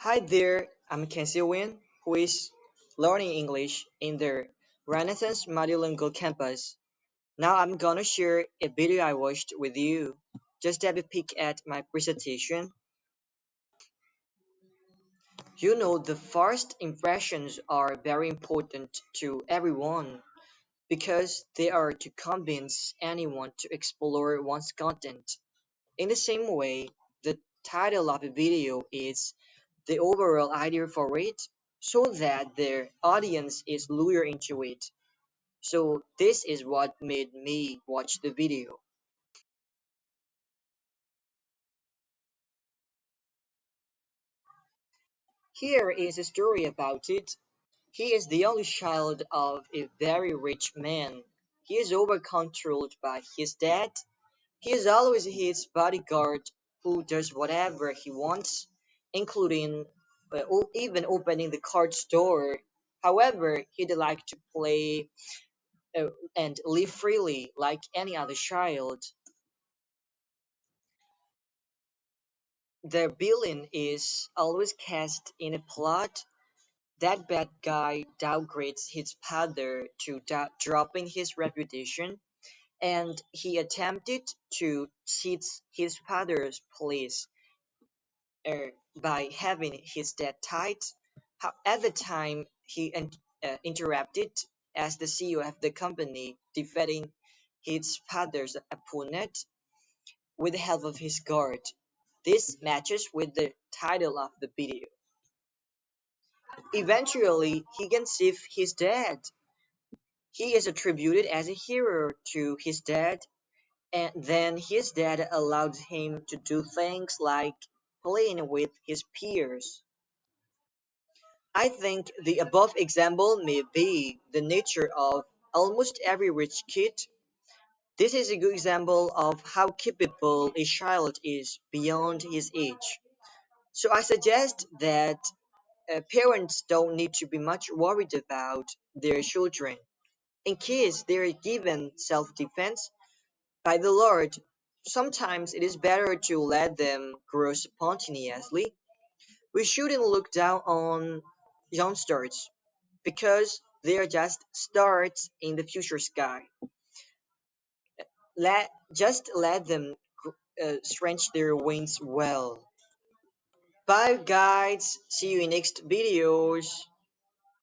Hi there, I'm Kenzie Win, who is learning English in the Renaissance Multilingual campus. Now I'm gonna share a video I watched with you. Just have a peek at my presentation. You know, the first impressions are very important to everyone because they are to convince anyone to explore one's content. In the same way, the title of a video is the overall idea for it so that their audience is lured into it. So this is what made me watch the video. Here is a story about it. He is the only child of a very rich man. He is over-controlled by his dad. He is always his bodyguard who does whatever he wants, including even opening the card store. However, he'd like to play uh, and live freely like any other child. The villain is always cast in a plot. That bad guy downgrades his father to dropping his reputation, and he attempted to seize his father's place uh, by having his dad tied. At the time, he interrupted as the CEO of the company, defeating his father's opponent with the help of his guard. This matches with the title of the video. Eventually, he can save his dad. He is attributed as a hero to his dad, and then his dad allowed him to do things like playing with his peers. I think the above example may be the nature of almost every rich kid. This is a good example of how capable a child is beyond his age. So I suggest that parents don't need to be much worried about their children. In case they are given self defense by the Lord, sometimes it is better to let them grow spontaneously. We shouldn't look down on youngsters because they are just stars in the future sky. Let them stretch their wings well. Bye guys, see you in next videos.